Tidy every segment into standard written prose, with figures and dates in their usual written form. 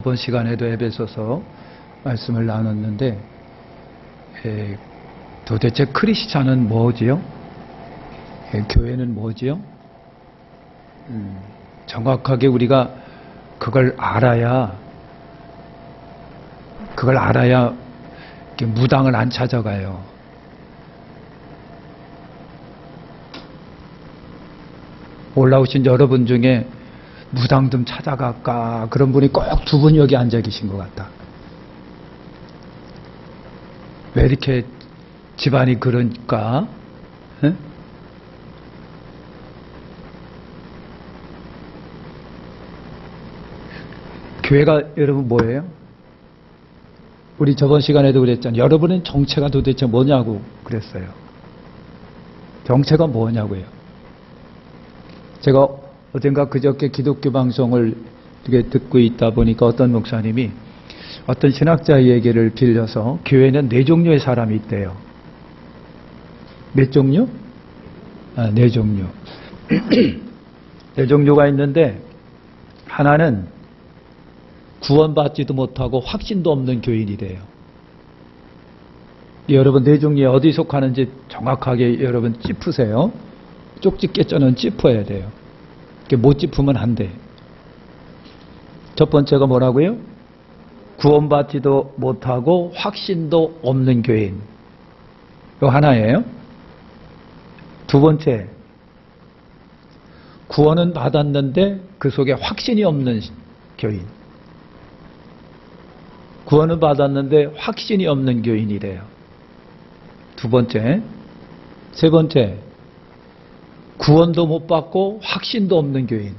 이번 시간에도 에베소서 말씀을 나눴는데 도대체 크리스찬은 뭐지요? 교회는 뭐지요? 정확하게 우리가 그걸 알아야 이렇게 무당을 안 찾아가요. 올라오신 여러분 중에 무당 좀 찾아갈까 그런 분이 꼭 두 분 여기 앉아 계신 것 같다. 왜 이렇게 집안이 그러니까? 에? 교회가 여러분 뭐예요? 우리 저번 시간에도 그랬잖아요. 여러분은 정체가 도대체 뭐냐고 그랬어요. 정체가 뭐냐고요. 제가 어젠가 그저께 기독교 방송을 이렇게 듣고 있다 보니까 어떤 목사님이 어떤 신학자의 얘기를 빌려서 교회는 4종류의 사람이 있대요. 몇 종류? 4종류. 4종류가 있는데 하나는 구원받지도 못하고 확신도 없는 교인이래요. 여러분 4종류에 어디 속하는지 정확하게 여러분 짚으세요. 쪽지 깨져는 짚어야 돼요. 못 짚으면 안 돼. 첫 번째가 뭐라고요? 구원받지도 못하고 확신도 없는 교인. 이거 하나예요. 두 번째, 구원은 받았는데 그 속에 확신이 없는 교인. 구원은 받았는데 확신이 없는 교인이래요. 두 번째. 세 번째, 구원도 못 받고 확신도 없는 교인.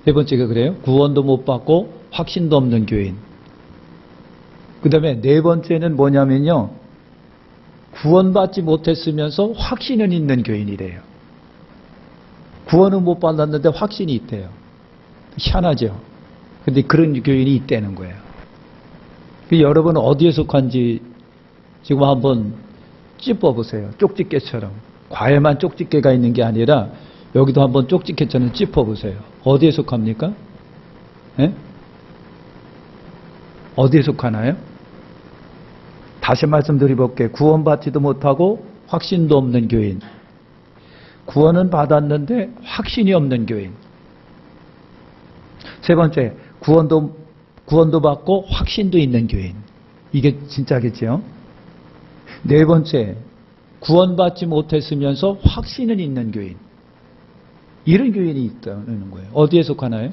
세 번째가 그래요. 구원도 못 받고 확신도 없는 교인. 그 다음에 네 번째는 뭐냐면요. 구원받지 못했으면서 확신은 있는 교인이래요. 구원은 못 받았는데 확신이 있대요. 희한하죠. 근데 그런 교인이 있다는 거예요. 여러분은 어디에 속한지 지금 한번 찝어보세요. 쪽집게처럼. 과에만 쪽집게가 있는 게 아니라 여기도 한번 쪽집게처럼 짚어보세요. 어디에 속합니까? 예? 어디에 속하나요? 다시 말씀드려볼게요. 구원받지도 못하고 확신도 없는 교인. 구원은 받았는데 확신이 없는 교인. 세 번째, 구원도 받고 확신도 있는 교인. 이게 진짜겠죠? 네 번째, 구원받지 못했으면서 확신은 있는 교인. 이런 교인이 있다는 거예요. 어디에 속하나요?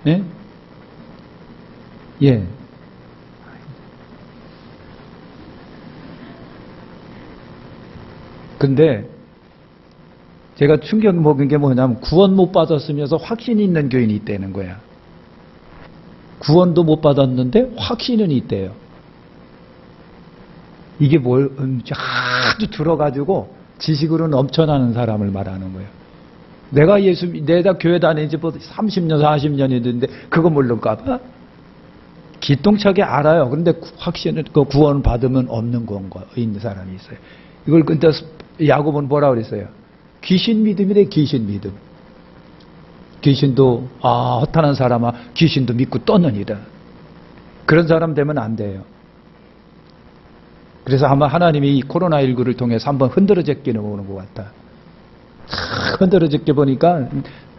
예? 예. 근데 제가 충격 먹은 게 뭐냐면 구원 못 받았으면서 확신이 있는 교인이 있다는 거야. 구원도 못 받았는데 확신은 있대요. 이게 아주 들어가지고 지식으로 넘쳐나는 사람을 말하는 거예요. 내가 교회 다닌 지 30년, 40년이 됐는데 그거 모를까 봐? 기똥차게 알아요. 그런데 확신을, 그 구원 받으면 없는 건가, 있는 사람이 있어요. 이걸 근데 야고보는 뭐라고 그랬어요? 귀신 믿음이래, 귀신 믿음. 귀신도, 허탄한 사람아, 귀신도 믿고 떠느니라. 그런 사람 되면 안 돼요. 그래서 아마 하나님이 이 코로나19를 통해서 한번 흔들어제끼는 오는 것 같다. 흔들어제끼 보니까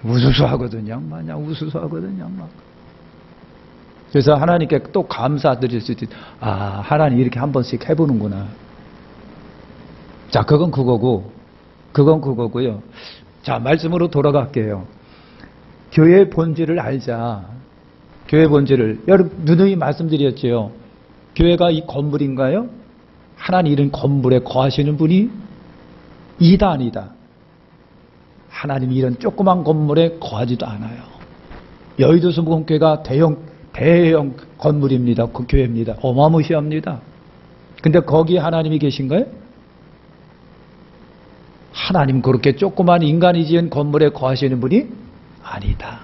우수수하거든요. 마냥 우수수하거든요. 막. 그래서 하나님께 또 감사드릴 수 있지. 하나님 이렇게 한 번씩 해보는구나. 자, 그건 그거고요. 자, 말씀으로 돌아갈게요. 교회의 본질을 알자. 교회 본질을. 여러분, 누누이 말씀드렸죠. 교회가 이 건물인가요? 하나님 이런 건물에 거하시는 분이 이다 아니다. 하나님이 이런 조그만 건물에 거하지도 않아요. 여의도 수목원교회가 대형 건물입니다. 그 교회입니다. 어마무시합니다. 근데 거기에 하나님이 계신가요? 하나님 그렇게 조그만 인간이 지은 건물에 거하시는 분이 아니다.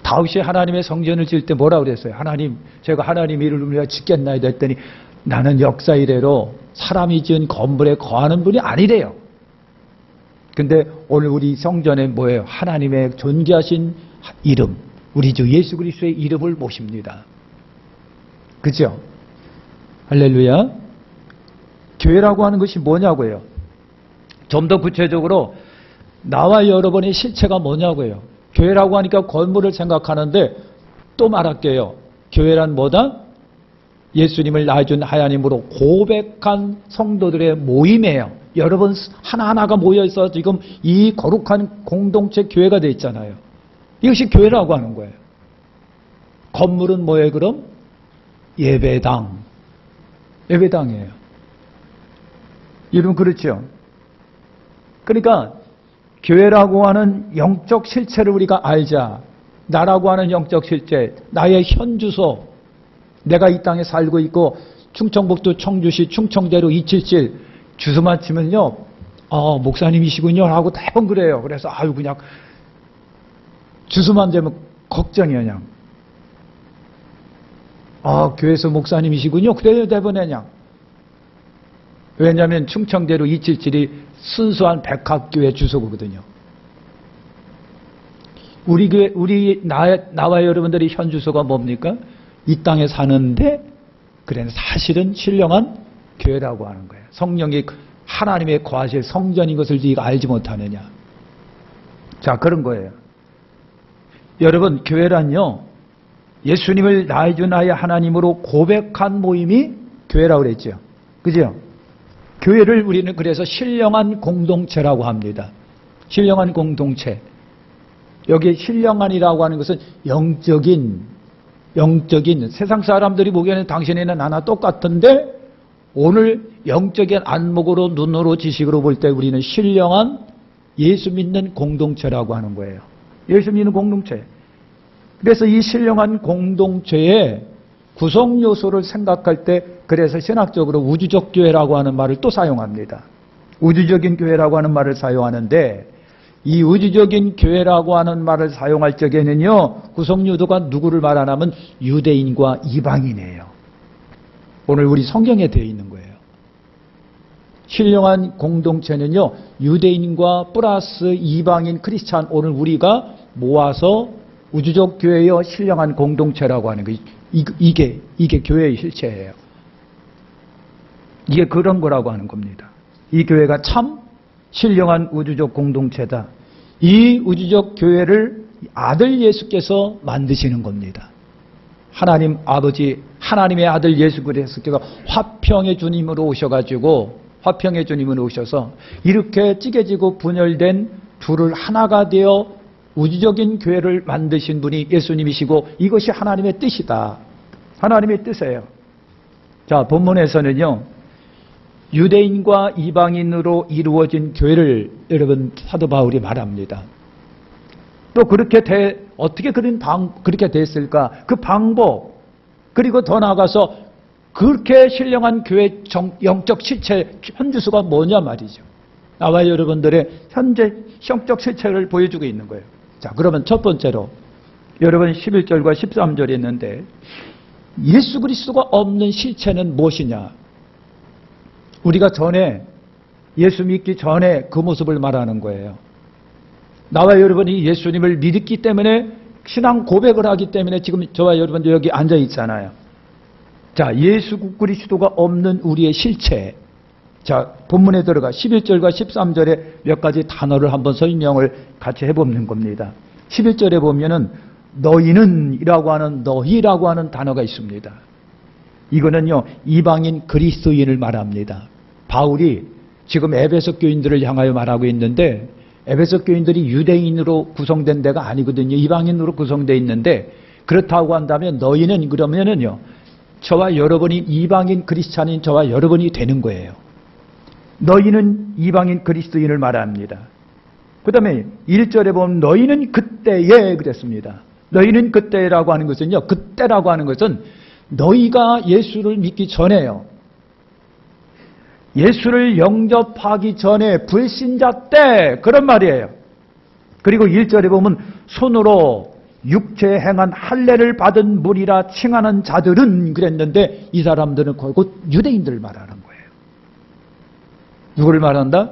다윗이 하나님의 성전을 지을 때 뭐라고 그랬어요? 하나님, 제가 하나님 이름을 짓겠나이다 했더니 나는 역사 이래로 사람이 지은 건물에 거하는 분이 아니래요. 근데 오늘 우리 성전에 뭐예요? 하나님의 존귀하신 이름, 우리 주 예수 그리스도의 이름을 모십니다. 그죠? 할렐루야. 교회라고 하는 것이 뭐냐고요? 좀 더 구체적으로 나와 여러분의 실체가 뭐냐고요? 교회라고 하니까 건물을 생각하는데 또 말할게요. 교회란 뭐다? 예수님을 낳아준 하나님으로 고백한 성도들의 모임이에요. 여러분 하나하나가 모여있어 지금 이 거룩한 공동체 교회가 되어 있잖아요. 이것이 교회라고 하는 거예요. 건물은 뭐예요 그럼? 예배당. 예배당이에요. 여러분 그렇죠? 그러니까 교회라고 하는 영적 실체를 우리가 알자. 나라고 하는 영적 실체, 나의 현주소, 내가 이 땅에 살고 있고 충청북도 청주시 충청대로 277 주소만 치면요, 목사님이시군요 하고 대번 그래요. 그래서 아유 그냥 주소만 되면 걱정이야 그냥. 교회에서 목사님이시군요. 그래요 대번에 그냥. 왜냐하면 충청대로 277이 순수한 백합교회 주소거든요. 우리 교회, 나와 여러분들이 현 주소가 뭡니까? 이 땅에 사는데, 그래, 사실은 신령한 교회라고 하는 거예요. 성령이 하나님의 거하실 성전인 것을 네가 알지 못하느냐. 자, 그런 거예요. 여러분, 교회란요, 예수님을 낳아준 아이 하나님으로 고백한 모임이 교회라고 그랬죠. 그죠? 교회를 우리는 그래서 신령한 공동체라고 합니다. 신령한 공동체. 여기 신령한이라고 하는 것은 영적인 세상 사람들이 보기에는 당신에는 하나 똑같은데 오늘 영적인 안목으로 눈으로 지식으로 볼 때 우리는 신령한 예수 믿는 공동체라고 하는 거예요. 예수 믿는 공동체. 그래서 이 신령한 공동체의 구성 요소를 생각할 때 그래서 신학적으로 우주적 교회라고 하는 말을 또 사용합니다. 우주적인 교회라고 하는 말을 사용하는데 이 우주적인 교회라고 하는 말을 사용할 적에는요, 구성요소가 누구를 말하냐면 유대인과 이방인이에요. 오늘 우리 성경에 되어 있는 거예요. 신령한 공동체는요, 유대인과 플러스 이방인 크리스찬, 오늘 우리가 모아서 우주적 교회의 신령한 공동체라고 하는 거예요. 이게 교회의 실체예요. 이게 그런 거라고 하는 겁니다. 이 교회가 참 신령한 우주적 공동체다. 이 우주적 교회를 아들 예수께서 만드시는 겁니다. 하나님 아버지, 하나님의 아들 예수 그리스도가 화평의 주님으로 오셔서 이렇게 찢어지고 분열된 둘을 하나가 되어 우주적인 교회를 만드신 분이 예수님이시고 이것이 하나님의 뜻이다. 하나님의 뜻이에요. 자, 본문에서는요, 유대인과 이방인으로 이루어진 교회를 여러분 사도 바울이 말합니다. 또 어떻게 그렇게 됐을까? 그 방법, 그리고 더 나아가서 그렇게 신령한 교회 영적 실체, 현주소가 뭐냐 말이죠. 나와 여러분들의 현재 영적 실체를 보여주고 있는 거예요. 자, 그러면 첫 번째로 여러분 11절과 13절에 있는데 예수 그리스도가 없는 실체는 무엇이냐? 우리가 예수 믿기 전에 그 모습을 말하는 거예요. 나와 여러분이 예수님을 믿기 때문에 신앙 고백을 하기 때문에 지금 저와 여러분도 여기 앉아 있잖아요. 자, 예수 그리스도가 없는 우리의 실체. 자, 본문에 들어가 11절과 13절에 몇 가지 단어를 한번 설명을 같이 해보는 겁니다. 11절에 보면은 너희라고 하는 단어가 있습니다. 이거는요, 이방인 그리스도인을 말합니다. 바울이 지금 에베소 교인들을 향하여 말하고 있는데 에베소 교인들이 유대인으로 구성된 데가 아니거든요. 이방인으로 구성되어 있는데 그렇다고 한다면 너희는 그러면은요, 저와 여러분이 이방인 크리스찬인 저와 여러분이 되는 거예요. 너희는 이방인 그리스도인을 말합니다. 그 다음에 1절에 보면 너희는 그때에 그랬습니다. 너희는 그때라고 하는 것은요, 그때라고 하는 것은 너희가 예수를 믿기 전에요. 예수를 영접하기 전에 불신자 때 그런 말이에요. 그리고 1절에 보면 손으로 육체에 행한 할례를 받은 무리라 칭하는 자들은 그랬는데 이 사람들은 곧 유대인들을 말하는 거예요. 누구를 말한다?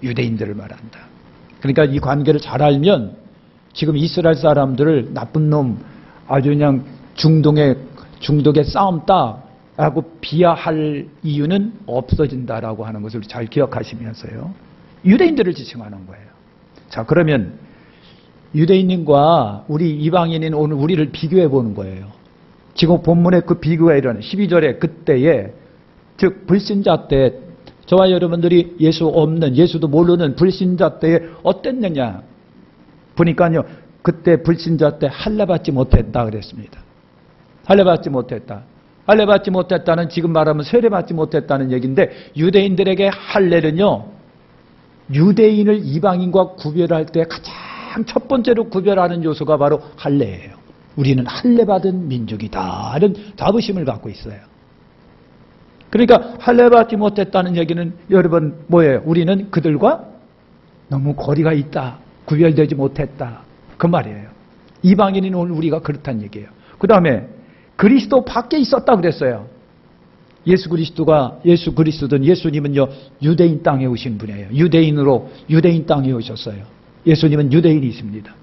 유대인들을 말한다. 그러니까 이 관계를 잘 알면 지금 이스라엘 사람들을 나쁜 놈, 아주 그냥 중독의 싸움다라고 비하할 이유는 없어진다라고 하는 것을 잘 기억하시면서요. 유대인들을 지칭하는 거예요. 자, 그러면 유대인과 우리 이방인인 오늘 우리를 비교해 보는 거예요. 지금 본문의 그 비교가 일어나는 12절에 그때에, 즉 불신자 때 저와 여러분들이 예수 없는, 예수도 모르는 불신자 때에 어땠느냐 보니까요, 그때 불신자 때 할례받지 못했다 그랬습니다. 할례받지 못했다. 할례받지 못했다는, 지금 말하면 세례받지 못했다는 얘기인데, 유대인들에게 할례는요, 유대인을 이방인과 구별할 때 가장 첫 번째로 구별하는 요소가 바로 할례예요. 우리는 할례받은 민족이다 이런 자부심을 갖고 있어요. 그러니까 할례받지 못했다는 얘기는 여러분 뭐예요? 우리는 그들과 너무 거리가 있다, 구별되지 못했다, 그 말이에요. 이방인인 오늘 우리가 그렇다는 얘기예요. 그 다음에 그리스도 밖에 있었다 그랬어요. 예수 그리스도는, 예수님은요 유대인 땅에 오신 분이에요. 유대인으로 유대인 땅에 오셨어요. 예수님은 유대인이십니다.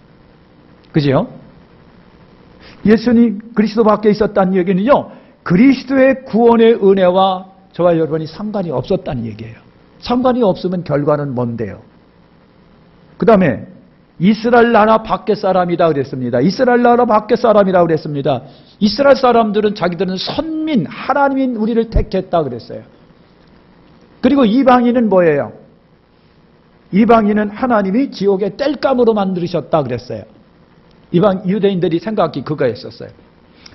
그죠? 예수님 그리스도 밖에 있었다는 얘기는요, 그리스도의 구원의 은혜와 저와 여러분이 상관이 없었다는 얘기예요. 상관이 없으면 결과는 뭔데요? 그 다음에 이스라엘 나라 밖의 사람이다 그랬습니다. 이스라엘 나라 밖의 사람이라고 그랬습니다. 이스라엘 사람들은 자기들은 선민, 하나님인 우리를 택했다 그랬어요. 그리고 이방인은 뭐예요? 이방인은 하나님이 지옥의 땔감으로 만드셨다 그랬어요. 유대인들이 생각이 그거였었어요.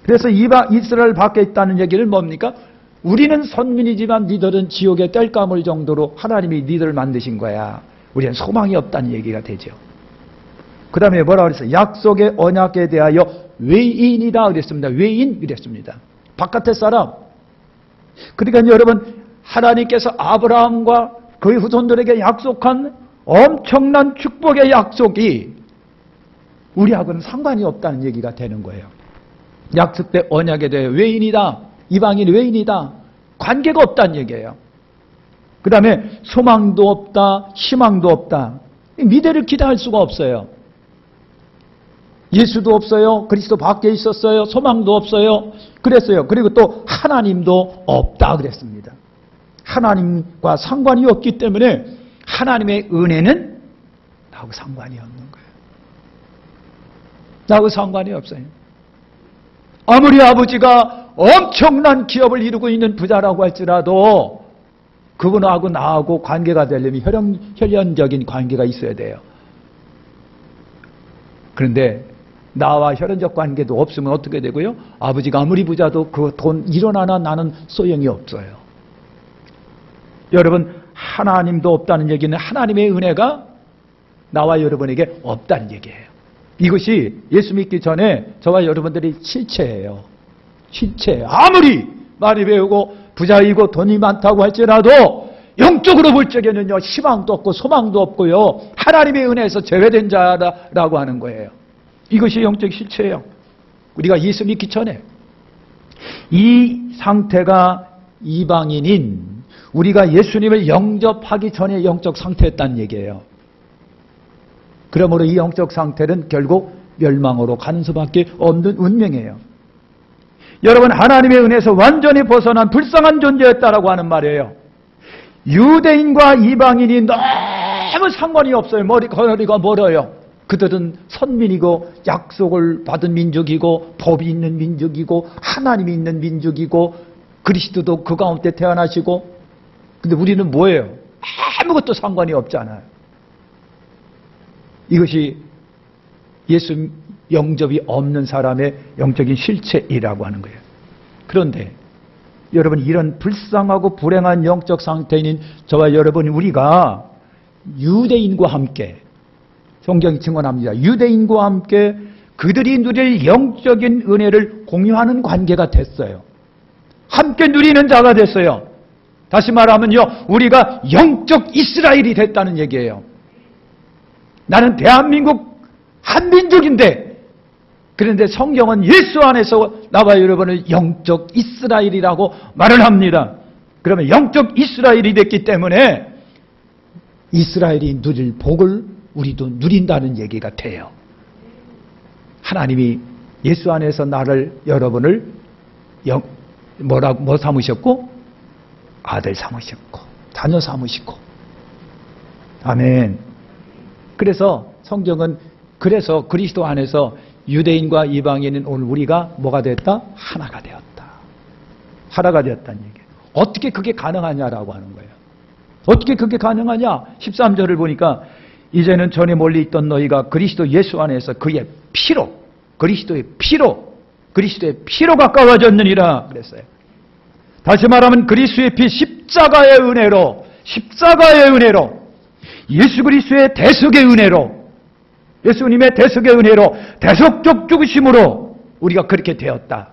그래서 이스라엘 밖에 있다는 얘기는 뭡니까? 우리는 선민이지만 니들은 지옥의 땔감을 정도로 하나님이 니들을 만드신 거야. 우리는 소망이 없다는 얘기가 되죠. 그 다음에 뭐라고 그랬어요? 약속의 언약에 대하여 외인이다 그랬습니다. 외인 그랬습니다. 바깥의 사람. 그러니까 여러분, 하나님께서 아브라함과 그의 후손들에게 약속한 엄청난 축복의 약속이 우리하고는 상관이 없다는 얘기가 되는 거예요. 약속된 언약에 대해 외인이다, 이방인 외인이다, 관계가 없다는 얘기예요. 그 다음에 소망도 없다, 희망도 없다. 미래를 기대할 수가 없어요. 예수도 없어요. 그리스도 밖에 있었어요. 소망도 없어요. 그랬어요. 그리고 또 하나님도 없다 그랬습니다. 하나님과 상관이 없기 때문에 하나님의 은혜는 나하고 상관이 없는 거예요. 나하고 상관이 없어요. 아무리 아버지가 엄청난 기업을 이루고 있는 부자라고 할지라도 그분하고 나하고 관계가 되려면 혈연적인 관계가 있어야 돼요. 그런데 나와 혈연적 관계도 없으면 어떻게 되고요? 아버지가 아무리 부자도 그 돈 1원 하나 나는 소용이 없어요. 여러분, 하나님도 없다는 얘기는 하나님의 은혜가 나와 여러분에게 없다는 얘기예요. 이것이 예수 믿기 전에 저와 여러분들이 실체예요. 실체예요. 아무리 많이 배우고 부자이고 돈이 많다고 할지라도 영적으로 볼 적에는요, 희망도 없고 소망도 없고요, 하나님의 은혜에서 제외된 자라고 하는 거예요. 이것이 영적 실체예요. 우리가 예수 믿기 전에 이 상태가 이방인인 우리가 예수님을 영접하기 전에 영적 상태였다는 얘기예요. 그러므로 이 영적 상태는 결국 멸망으로 가는 수밖에 없는 운명이에요. 여러분, 하나님의 은혜에서 완전히 벗어난 불쌍한 존재였다라고 하는 말이에요. 유대인과 이방인이 너무 상관이 없어요. 거리가 멀어요. 그들은 선민이고 약속을 받은 민족이고 법이 있는 민족이고 하나님이 있는 민족이고 그리스도도 그 가운데 태어나시고, 근데 우리는 뭐예요? 아무것도 상관이 없잖아요. 이것이 예수 영접이 없는 사람의 영적인 실체이라고 하는 거예요. 그런데 여러분, 이런 불쌍하고 불행한 영적 상태인 저와 여러분, 우리가 유대인과 함께, 성경이 증언합니다. 유대인과 함께 그들이 누릴 영적인 은혜를 공유하는 관계가 됐어요. 함께 누리는 자가 됐어요. 다시 말하면요, 우리가 영적 이스라엘이 됐다는 얘기예요. 나는 대한민국 한민족인데, 그런데 성경은 예수 안에서 나와 여러분을 영적 이스라엘이라고 말을 합니다. 그러면 영적 이스라엘이 됐기 때문에 이스라엘이 누릴 복을 우리도 누린다는 얘기가 돼요. 하나님이 예수 안에서 나를, 여러분을 뭐 삼으셨고? 아들 삼으셨고 자녀 삼으시고. 아멘. 그래서 성경은 그래서 그리스도 안에서 유대인과 이방인은 오늘 우리가 뭐가 됐다? 하나가 되었다. 하나가 되었다는 얘기예요. 어떻게 그게 가능하냐라고 하는 거예요. 어떻게 그게 가능하냐? 13절을 보니까 이제는 전에 멀리 있던 너희가 그리스도 예수 안에서 그의 피로, 그리스도의 피로 가까워졌느니라 그랬어요. 다시 말하면 그리스도의 피, 십자가의 은혜로 예수 그리스도의 대속의 은혜로, 예수님의 대속의 은혜로, 대속적 죽으심으로 우리가 그렇게 되었다.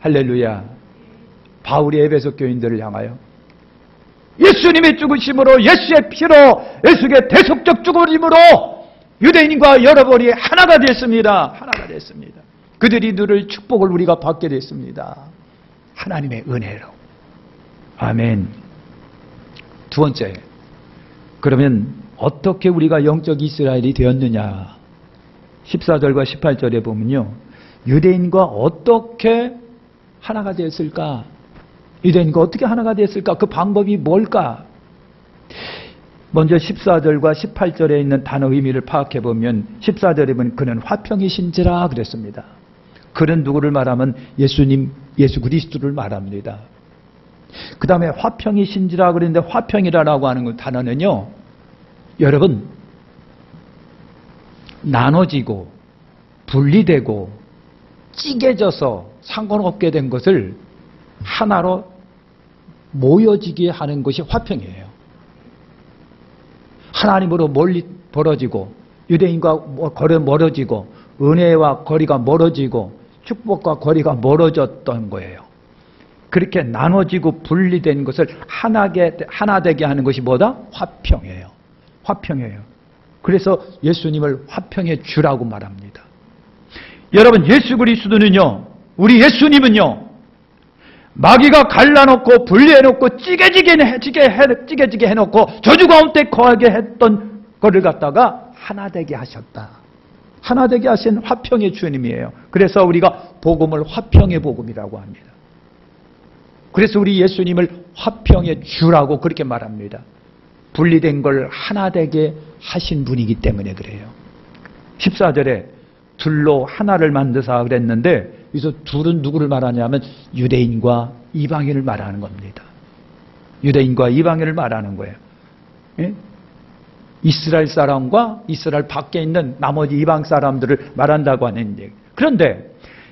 할렐루야. 바울이 에베소 교인들을 향하여 예수님의 죽으심으로, 예수의 피로, 예수의 대속적 죽으심으로 유대인과 여러분이 하나가 됐습니다. 하나가 됐습니다. 그들이 누릴 축복을 우리가 받게 됐습니다. 하나님의 은혜로. 아멘. 두 번째, 그러면 어떻게 우리가 영적 이스라엘이 되었느냐? 14절과 18절에 보면요, 유대인과 어떻게 하나가 되었을까? 유대인과 어떻게 하나가 됐을까? 그 방법이 뭘까? 먼저 14절과 18절에 있는 단어 의미를 파악해 보면 14절에 보면 그는 화평이신지라 그랬습니다. 그는 누구를 말하면 예수님, 예수 그리스도를 말합니다. 그 다음에 화평이신지라 그랬는데 화평이라고 하는 단어는요, 여러분, 나눠지고 분리되고 찌개져서 상관없게 된 것을 하나로 모여지게 하는 것이 화평이에요. 하나님으로 멀리 벌어지고 유대인과 멀어지고 은혜와 거리가 멀어지고 축복과 거리가 멀어졌던 거예요. 그렇게 나눠지고 분리된 것을 하나 되게 하는 것이 뭐다? 화평이에요. 화평이에요. 그래서 예수님을 화평의 주라고 말합니다. 여러분, 예수 그리스도는요, 우리 예수님은요, 마귀가 갈라놓고 분리해놓고 찌개지게 해놓고 저주 가운데 거하게 했던 거를 갖다가 하나 되게 하셨다. 하나 되게 하신 화평의 주님이에요. 그래서 우리가 복음을 화평의 복음이라고 합니다. 그래서 우리 예수님을 화평의 주라고 그렇게 말합니다. 분리된 걸 하나 되게 하신 분이기 때문에 그래요. 14절에 둘로 하나를 만드사 그랬는데 여기서 둘은 누구를 말하냐면 유대인과 이방인을 말하는 겁니다. 유대인과 이방인을 말하는 거예요. 예? 이스라엘 사람과 이스라엘 밖에 있는 나머지 이방 사람들을 말한다고 하는 얘기. 그런데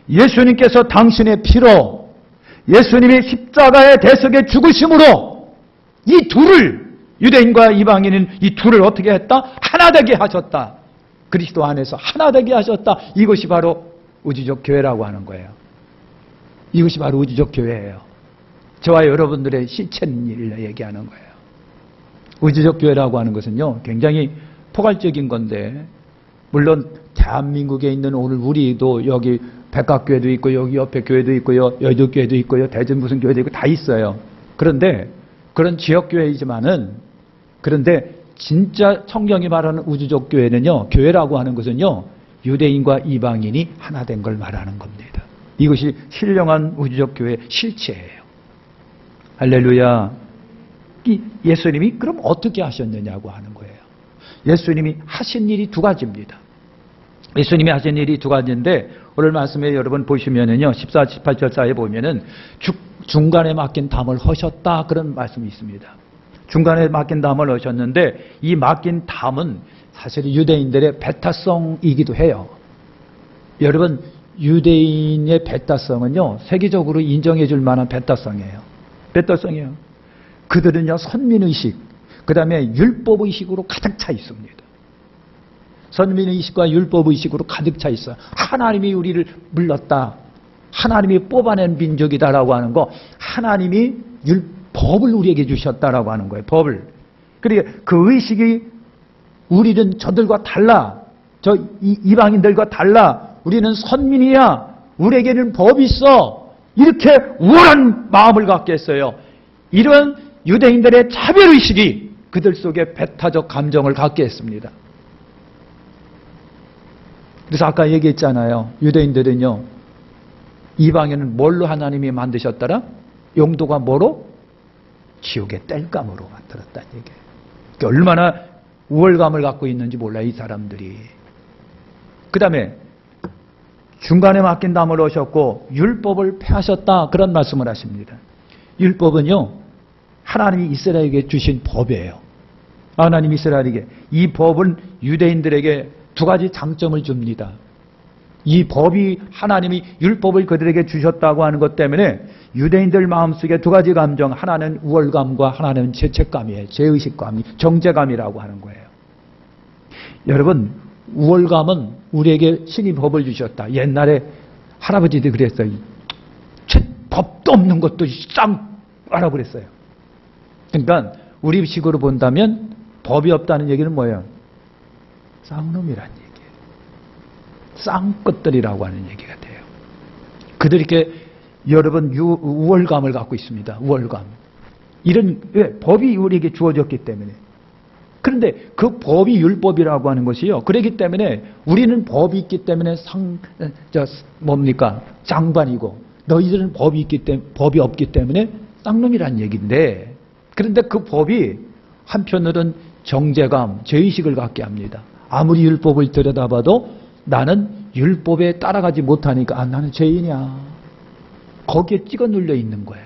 예수님께서 당신의 피로, 예수님의 십자가의 대속의 죽으심으로 이 둘을, 유대인과 이방인은 이 둘을 어떻게 했다? 하나 되게 하셨다. 그리스도 안에서 하나 되게 하셨다. 이것이 바로 우주적 교회라고 하는 거예요. 이것이 바로 우주적 교회예요. 저와 여러분들의 실천 일을 얘기하는 거예요. 우주적 교회라고 하는 것은요, 굉장히 포괄적인 건데, 물론 대한민국에 있는 오늘 우리도 여기 백각교회도 있고 여기 옆에 교회도 있고요, 여의도교회도 있고요, 대전 무슨 교회도 있고 다 있어요. 그런데 그런 지역교회이지만은, 그런데 진짜 성경이 말하는 우주적 교회는요, 교회라고 하는 것은요, 유대인과 이방인이 하나 된 걸 말하는 겁니다. 이것이 신령한 우주적 교회의 실체예요. 할렐루야. 예수님이 그럼 어떻게 하셨느냐고 하는 거예요. 예수님이 하신 일이 두 가지입니다. 예수님이 하신 일이 두 가지인데 오늘 말씀에 여러분 보시면은요, 14, 18절 사이에 보면은 중간에 맡긴 담을 하셨다 그런 말씀이 있습니다. 중간에 맡긴 담을 하셨는데 이 맡긴 담은 사실 유대인들의 배타성이기도 해요. 여러분, 유대인의 배타성은요, 세계적으로 인정해 줄 만한 배타성이에요. 배타성이에요. 그들은요, 선민의식, 그 다음에 율법의식으로 가득 차 있습니다. 선민의식과 율법의식으로 가득 차 있어요. 하나님이 우리를 불렀다. 하나님이 뽑아낸 민족이다라고 하는 거, 하나님이 법을 우리에게 주셨다라고 하는 거예요. 법을. 그러니까 그 의식이 우리는 저들과 달라. 저 이방인들과 달라. 우리는 선민이야. 우리에게는 법이 있어. 이렇게 우월한 마음을 갖게 했어요. 이런 유대인들의 차별의식이 그들 속에 배타적 감정을 갖게 했습니다. 그래서 아까 얘기했잖아요. 유대인들은요, 이방인은 뭘로 하나님이 만드셨더라? 용도가 뭐로? 지옥의 땔감으로 만들었다는 얘기예요. 그러니까 얼마나 우월감을 갖고 있는지 몰라요, 이 사람들이. 그 다음에 중간에 맡긴 담을 오셨고 율법을 폐하셨다, 그런 말씀을 하십니다. 율법은요, 하나님이 이스라엘에게 주신 법이에요. 하나님이 이스라엘에게 이 법은 유대인들에게 두 가지 장점을 줍니다. 이 법이, 하나님이 율법을 그들에게 주셨다고 하는 것 때문에 유대인들 마음속에 두 가지 감정, 하나는 우월감과 하나는 죄책감이에요. 죄의식감, 정죄감이라고 하는 거예요. 여러분, 우월감은 우리에게 신이 법을 주셨다. 옛날에 할아버지들이 그랬어요. 법도 없는 것도 쌍하라고 그랬어요. 그러니까 우리 식으로 본다면 법이 없다는 얘기는 뭐예요? 쌍놈이란 얘기예요. 쌍것들이라고 하는 얘기가 돼요. 그들이 이렇게 여러분 우월감을 갖고 있습니다. 우월감. 이런, 왜? 법이 우리에게 주어졌기 때문에. 그런데 그 법이 율법이라고 하는 것이요, 그렇기 때문에 우리는 법이 있기 때문에 장관이고, 너희들은 법이 없기 때문에 쌍놈이란 얘기인데, 그런데 그 법이 한편으로는 정죄감, 죄의식을 갖게 합니다. 아무리 율법을 들여다봐도 나는 율법에 따라가지 못하니까 나는 죄인이야. 거기에 찍어 눌려 있는 거예요.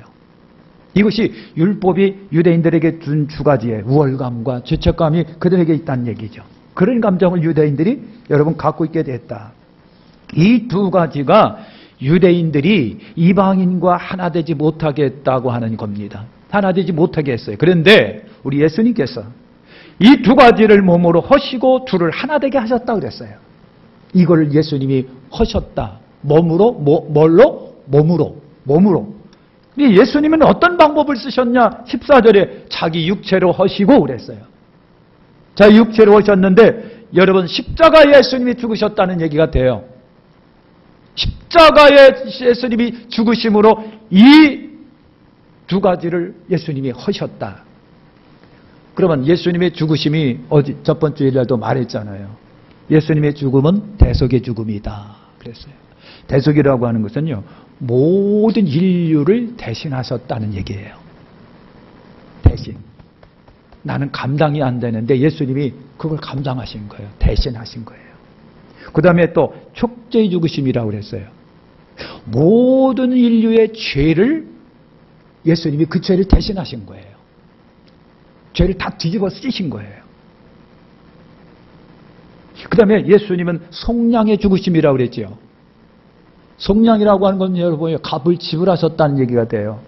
이것이 율법이 유대인들에게 준 두 가지의 우월감과 죄책감이 그들에게 있다는 얘기죠. 그런 감정을 유대인들이 여러분 갖고 있게 됐다. 이 두 가지가 유대인들이 이방인과 하나 되지 못하게 했다고 하는 겁니다. 하나 되지 못하게 했어요. 그런데 우리 예수님께서 이 두 가지를 몸으로 허시고 둘을 하나 되게 하셨다고 그랬어요. 이걸 예수님이 하셨다. 몸으로, 뭘로? 몸으로. 예수님은 어떤 방법을 쓰셨냐? 14절에 자기 육체로 하시고 그랬어요. 자기 육체로 하셨는데 여러분, 십자가에 예수님이 죽으셨다는 얘기가 돼요. 십자가에 예수님이 죽으심으로 이 두 가지를 예수님이 하셨다. 그러면 예수님의 죽으심이 첫 번째 일날도 말했잖아요. 예수님의 죽음은 대속의 죽음이다 그랬어요. 대속이라고 하는 것은요, 모든 인류를 대신하셨다는 얘기예요. 대신. 나는 감당이 안 되는데 예수님이 그걸 감당하신 거예요. 대신하신 거예요. 그 다음에 또 속죄의 죽으심이라고 그랬어요. 모든 인류의 죄를 예수님이 그 죄를 대신하신 거예요. 죄를 다 뒤집어 쓰신 거예요. 그 다음에 예수님은 속량의 죽으심이라고 그랬죠. 속량이라고 하는 건 여러분, 값을 지불하셨다는 얘기가 돼요.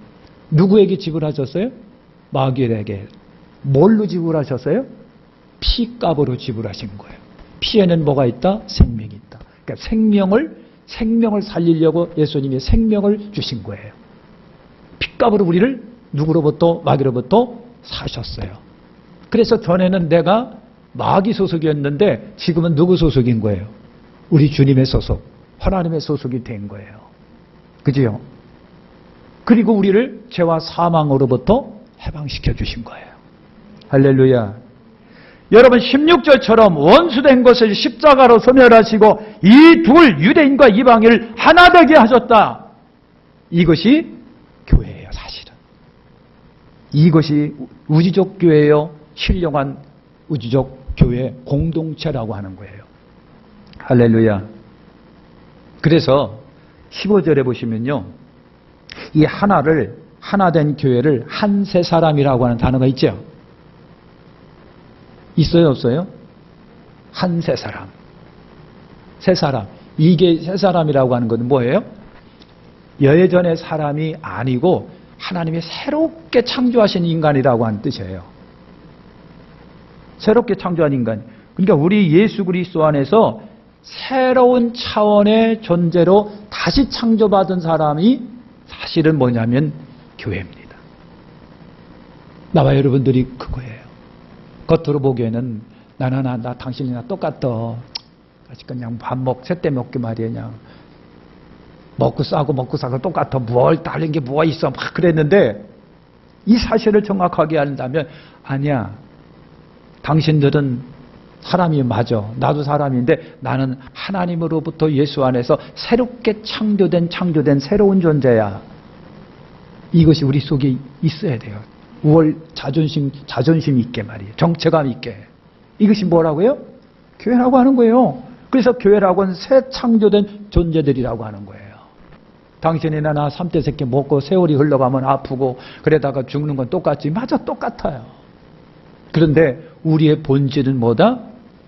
누구에게 지불하셨어요? 마귀에게. 뭘로 지불하셨어요? 피값으로 지불하신 거예요. 피에는 뭐가 있다? 생명이 있다. 그러니까 생명을 살리려고 예수님이 생명을 주신 거예요. 피값으로 우리를 누구로부터? 마귀로부터 사셨어요. 그래서 전에는 내가 마귀 소속이었는데 지금은 누구 소속인 거예요? 우리 주님의 소속, 하나님의 소속이 된 거예요. 그죠? 그리고 우리를 죄와 사망으로부터 해방시켜 주신 거예요. 할렐루야. 여러분, 16절처럼 원수된 것을 십자가로 소멸하시고 이 둘, 유대인과 이방인을 하나 되게 하셨다. 이것이 교회예요, 사실은. 이것이 우주적 교회예요. 신령한 우주적 교회 공동체라고 하는 거예요. 할렐루야. 그래서 15절에 보시면요, 이 하나된 교회를 한 세 사람이라고 하는 단어가 있죠. 있어요, 없어요? 한 세 사람. 세 사람. 이게 세 사람이라고 하는 것은 뭐예요? 예전의 사람이 아니고 하나님이 새롭게 창조하신 인간이라고 하는 뜻이에요. 새롭게 창조한 인간. 그러니까 우리 예수 그리스도 안에서 새로운 차원의 존재로 다시 창조받은 사람이 사실은 뭐냐면 교회입니다. 나와 여러분들이 그거예요. 겉으로 보기에는 나 당신이나 똑같아. 그냥 새때 먹기 말이야. 그냥 먹고 싸고 똑같아. 뭘 다른 게 뭐가 있어. 막 그랬는데 이 사실을 정확하게 한다면 아니야. 당신들은 사람이 맞아. 나도 사람인데 나는 하나님으로부터 예수 안에서 새롭게 창조된 새로운 존재야. 이것이 우리 속에 있어야 돼요. 자존심 있게 말이에요. 정체감 있게. 이것이 뭐라고요? 교회라고 하는 거예요. 그래서 교회라고 하는 새 창조된 존재들이라고 하는 거예요. 당신이나 나 3대 새끼 먹고 세월이 흘러가면 아프고 그러다가 죽는 건 똑같지. 맞아, 똑같아요. 그런데 우리의 본질은 뭐다?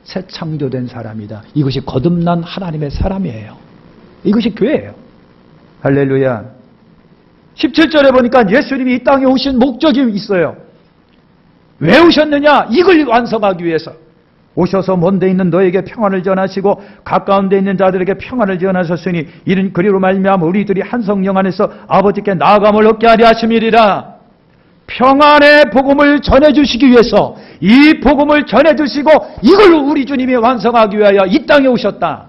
새 창조된 사람이다. 이것이 거듭난 하나님의 사람이에요. 이것이 교회예요. 할렐루야. 17절에 보니까 예수님이 이 땅에 오신 목적이 있어요. 왜 오셨느냐? 이걸 완성하기 위해서. 오셔서 먼 데 있는 너에게 평안을 전하시고 가까운 데 있는 자들에게 평안을 전하셨으니 이는 그리로 말미암아 우리들이 한 성령 안에서 아버지께 나아감을 얻게 하려 하심이리라. 평안의 복음을 전해주시기 위해서 이 복음을 전해주시고 이걸 우리 주님이 완성하기 위하여 이 땅에 오셨다.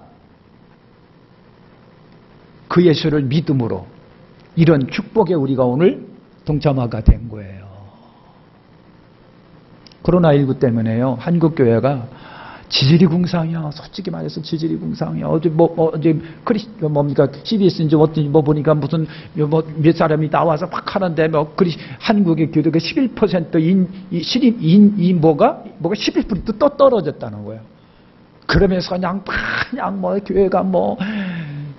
그 예수를 믿음으로 이런 축복에 우리가 오늘 동참하게 된 거예요. 코로나19 때문에요. 한국교회가 지질이 궁상이야. 솔직히 말해서 지질이 궁상이야. 어제 뭡니까? CBS인지 어떤지 보니까 무슨 몇 사람이 나와서 막 하는데 한국의 교도가 11% 뭐가 11% 또 떨어졌다는 거예요. 그러면서 그냥 교회가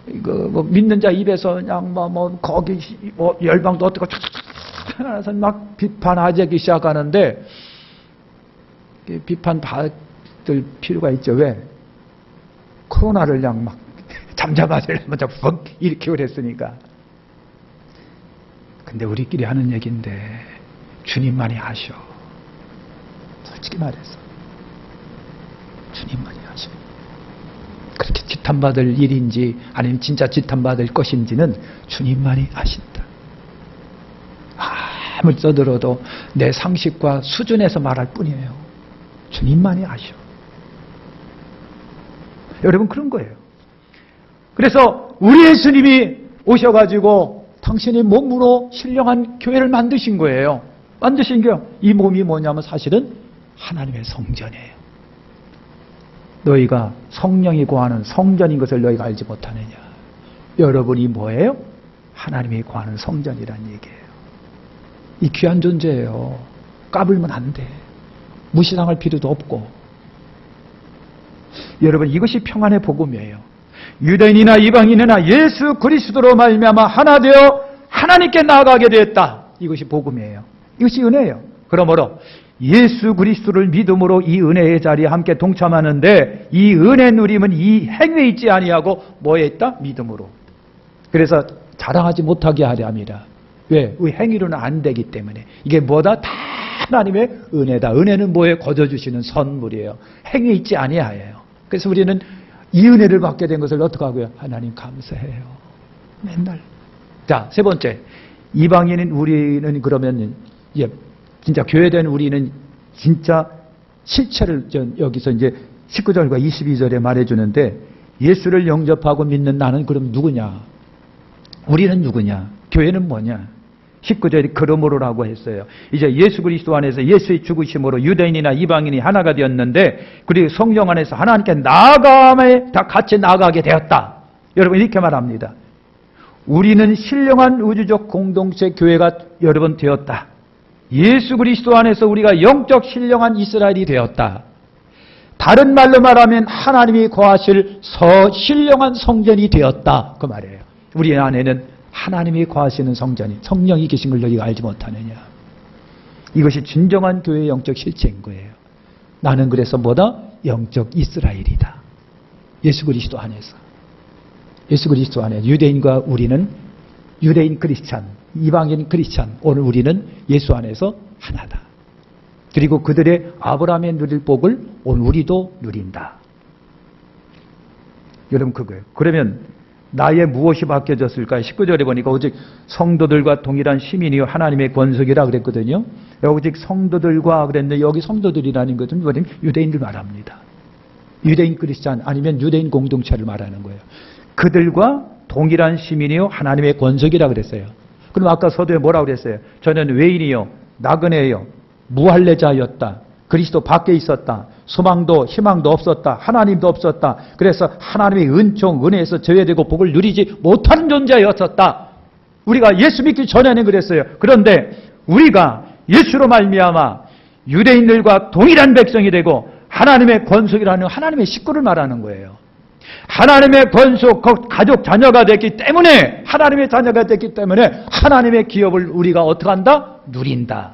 이거 믿는 자 입에서 그냥 거기 열방도 어떻고 하나서 막 비판하기 시작하는데 비판 받을 필요가 있죠. 왜? 코로나를 그냥 막 잠잠하려면 펑 이렇게 그랬으니까. 근데 우리끼리 하는 얘기인데 주님만이 아셔. 솔직히 말해서 주님만이 아셔. 그렇게 지탄받을 일인지 아니면 진짜 지탄받을 것인지는 주님만이 아신다. 아무리 써들어도 내 상식과 수준에서 말할 뿐이에요. 주님만이 아셔. 여러분 그런 거예요. 그래서 우리 예수님이 오셔가지고 당신의 몸으로 신령한 교회를 만드신 거예요. 만드신 게 이 몸이 뭐냐면 사실은 하나님의 성전이에요. 너희가 성령이 거하는 성전인 것을 너희가 알지 못하느냐. 여러분이 뭐예요? 하나님이 거하는 성전이란 얘기예요. 이 귀한 존재예요. 까불면 안 돼. 무시당할 필요도 없고. 여러분 이것이 평안의 복음이에요. 유대인이나 이방인이나 예수 그리스도로 말미암아 하나 되어 하나님께 나아가게 되었다. 이것이 복음이에요. 이것이 은혜예요. 그러므로 예수 그리스도를 믿음으로 이 은혜의 자리에 함께 동참하는데 이 은혜 누림은 이 행위에 있지 아니하고 뭐에 있다? 믿음으로. 그래서 자랑하지 못하게 하려 합니다. 왜? 우리 행위로는 안 되기 때문에. 이게 뭐다? 다 하나님의 은혜다. 은혜는 뭐에 거저주시는 선물이에요. 행위에 있지 아니하여요. 그래서 우리는 이 은혜를 받게 된 것을 어떻게 하고요? 하나님 감사해요. 맨날. 자, 세 번째. 이방인인 우리는 그러면 진짜 교회된 우리는 진짜 실체를 여기서 이제 19절과 22절에 말해주는데 예수를 영접하고 믿는 나는 그럼 누구냐? 우리는 누구냐? 교회는 뭐냐? 19절이 그러므로라고 했어요. 이제 예수 그리스도 안에서 예수의 죽으심으로 유대인이나 이방인이 하나가 되었는데 그리고 성령 안에서 하나님께 나아감에 다 같이 나아가게 되었다. 여러분 이렇게 말합니다. 우리는 신령한 우주적 공동체 교회가 여러분 되었다. 예수 그리스도 안에서 우리가 영적 신령한 이스라엘이 되었다. 다른 말로 말하면 하나님이 거하실 신령한 성전이 되었다. 그 말이에요. 우리 안에는 하나님이 거하시는 성전이 성령이 계신 걸 너희가 알지 못하느냐. 이것이 진정한 교회의 영적 실체인 거예요. 나는 그래서 뭐다? 영적 이스라엘이다. 예수 그리스도 안에서. 예수 그리스도 안에 유대인과 우리는 유대인 크리스찬, 이방인 크리스찬. 오늘 우리는 예수 안에서 하나다. 그리고 그들의 아브라함의 누릴 복을 오늘 우리도 누린다. 여러분 그거예요. 그러면 나의 무엇이 바뀌어졌을까? 19절에 보니까 오직 성도들과 동일한 시민이요 하나님의 권속이라 그랬거든요. 오직 성도들과 그랬는데 여기 성도들이라는 것은 유대인들 말합니다. 유대인 크리스찬 아니면 유대인 공동체를 말하는 거예요. 그들과 동일한 시민이요 하나님의 권속이라 그랬어요. 그럼 아까 서두에 뭐라고 그랬어요? 저는 외인이요 나그네요 무할례자였다. 그리스도 밖에 있었다. 소망도 희망도 없었다. 하나님도 없었다. 그래서 하나님의 은총, 은혜에서 제외되고 복을 누리지 못하는 존재였었다. 우리가 예수 믿기 전에는 그랬어요. 그런데 우리가 예수로 말미암아 유대인들과 동일한 백성이 되고 하나님의 권속이라는 하나님의 식구를 말하는 거예요. 하나님의 권속, 가족 자녀가 됐기 때문에, 하나님의 자녀가 됐기 때문에 하나님의 기업을 우리가 어떻게 한다? 누린다.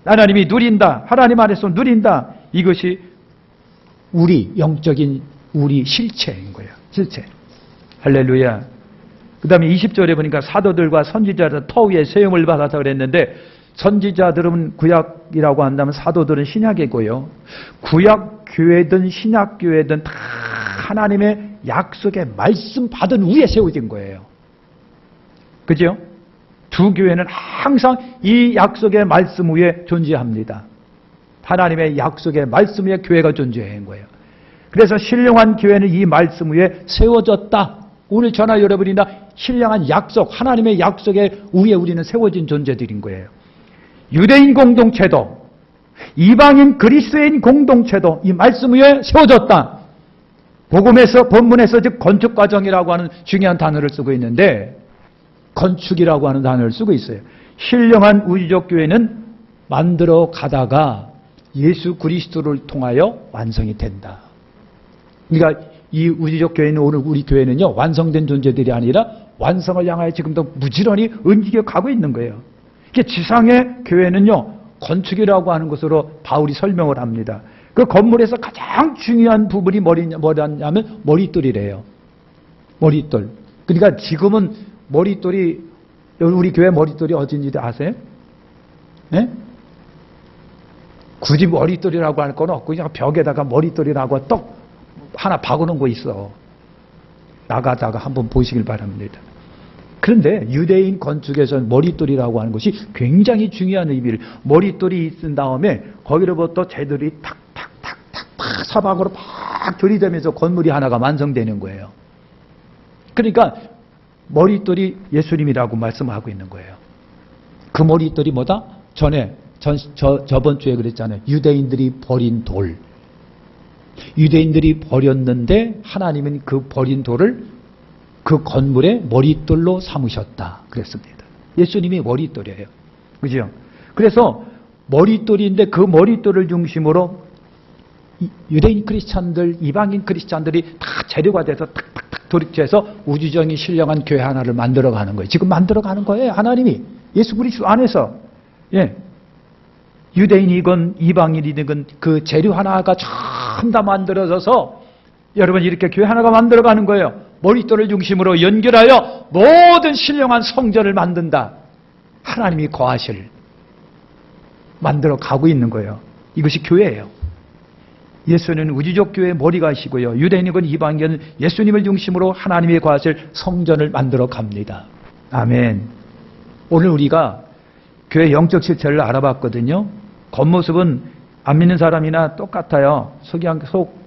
하나님이 누린다. 하나님 안에서 누린다. 이것이 우리 영적인 우리 실체인 거예요. 실체. 할렐루야. 그 다음에 20절에 보니까 사도들과 선지자들 터위에 세움을 받아서 그랬는데, 선지자들은 구약이라고 한다면 사도들은 신약이고요. 구약 교회든 신약 교회든 다 하나님의 약속의 말씀 받은 위에 세워진 거예요. 그죠? 두 교회는 항상 이 약속의 말씀 위에 존재합니다. 하나님의 약속의 말씀 위에 교회가 존재한 거예요. 그래서 신령한 교회는 이 말씀 위에 세워졌다. 오늘 저나 여러분이나 신령한 약속, 하나님의 약속의 위에 우리는 세워진 존재들인 거예요. 유대인 공동체도 이방인 그리스도인 공동체도 이 말씀 위에 세워졌다. 복음에서 본문에서 즉 건축 과정이라고 하는 중요한 단어를 쓰고 있는데 건축이라고 하는 단어를 쓰고 있어요. 신령한 우주적 교회는 만들어 가다가 예수 그리스도를 통하여 완성이 된다. 그러니까 이 우주적 교회는 오늘 우리 교회는요 완성된 존재들이 아니라 완성을 향하여 지금도 부지런히 움직여 가고 있는 거예요. 이게 지상의 교회는요 건축이라고 하는 것으로 바울이 설명을 합니다. 그 건물에서 가장 중요한 부분이 뭐냐면 머릿돌이래요. 머릿돌. 그러니까 지금은 머릿돌이 우리 교회 머릿돌이 어딘지 아세요? 네? 굳이 머릿돌이라고 할 건 없고 그냥 벽에다가 머릿돌이라고 떡 하나 박아놓은 거 있어. 나가다가 한번 보시길 바랍니다. 그런데 유대인 건축에서는 머릿돌이라고 하는 것이 굉장히 중요한 의미를 머릿돌이 있은 다음에 거기로부터 재들이 탁탁탁탁탁 사방으로 막 들이대면서 건물이 하나가 완성되는 거예요. 그러니까 머릿돌이 예수님이라고 말씀하고 있는 거예요. 그 머릿돌이 뭐다? 저번 주에 그랬잖아요. 유대인들이 버린 돌. 유대인들이 버렸는데 하나님은 그 버린 돌을 그 건물의 머릿돌로 삼으셨다. 그랬습니다. 예수님이 머릿돌이에요. 그죠? 그래서 머릿돌인데 그 머릿돌을 중심으로 유대인 크리스찬들, 이방인 크리스찬들이 다 재료가 돼서 탁탁탁 돌입해서 우주적인 신령한 교회 하나를 만들어가는 거예요. 지금 만들어가는 거예요. 하나님이. 예수 그리스도 안에서. 예. 유대인이건 이방인이건 그 재료 하나가 전부 다 만들어져서 여러분 이렇게 교회 하나가 만들어가는 거예요. 머릿돌을 중심으로 연결하여 모든 신령한 성전을 만든다. 하나님이 거하실 만들어 가고 있는 거예요. 이것이 교회예요. 예수는 우주적 교회의 머리가시고요. 유대인이건 이방인은 예수님을 중심으로 하나님이 거하실 성전을 만들어 갑니다. 아멘. 오늘 우리가 교회 영적 실체를 알아봤거든요. 겉모습은 안 믿는 사람이나 똑같아요.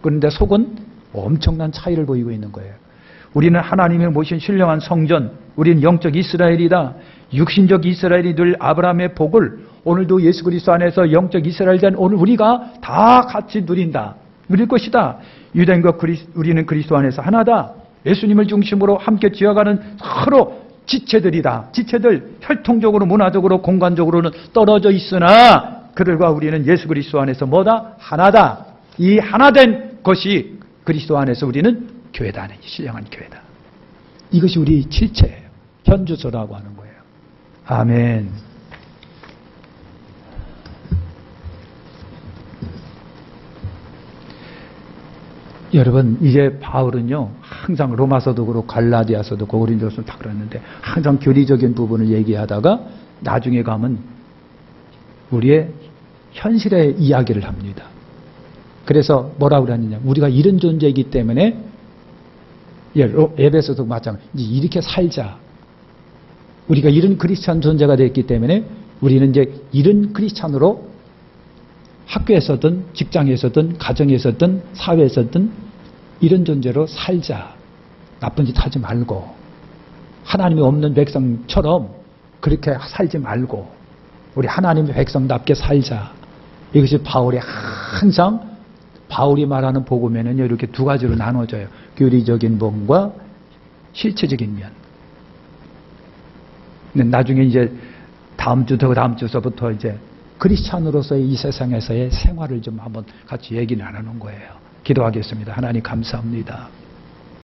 그런데 속은 엄청난 차이를 보이고 있는 거예요. 우리는 하나님의 모신 신령한 성전, 우리는 영적 이스라엘이다. 육신적 이스라엘이 늘 아브라함의 복을 오늘도 예수 그리스도 안에서 영적 이스라엘 된 오늘 우리가 다 같이 누린다. 누릴 것이다. 유대인과 우리는 그리스도 안에서 하나다. 예수님을 중심으로 함께 지어가는 서로 지체들이다. 지체들 혈통적으로 문화적으로 공간적으로는 떨어져 있으나 그들과 우리는 예수 그리스도 안에서 뭐다? 하나다. 이 하나된 것이 그리스도 안에서 우리는 교회다. 신령한 교회다. 이것이 우리 실체예요. 현주소라고 하는 거예요. 아멘. 여러분 이제 바울은요 항상 로마서도 그렇고 갈라디아서도 그렇고 고린도서도 다 그랬는데 항상 교리적인 부분을 얘기하다가 나중에 가면 우리의 현실의 이야기를 합니다. 그래서 뭐라고 그러느냐, 우리가 이런 존재이기 때문에 에베소도 마찬가지 이렇게 살자. 우리가 이런 크리스찬 존재가 됐기 때문에 우리는 이제 이런 크리스찬으로 학교에서든 직장에서든 가정에서든 사회에서든 이런 존재로 살자. 나쁜 짓 하지 말고 하나님이 없는 백성처럼 그렇게 살지 말고 우리 하나님의 백성답게 살자. 이것이 바울이 항상 바울이 말하는 복음에는요, 이렇게 두 가지로 나눠져요. 교리적인 면과 실체적인 면. 근데 나중에 이제 다음 주서부터 이제 크리스찬으로서의 이 세상에서의 생활을 좀 한번 같이 얘기 나누는 거예요. 기도하겠습니다. 하나님 감사합니다.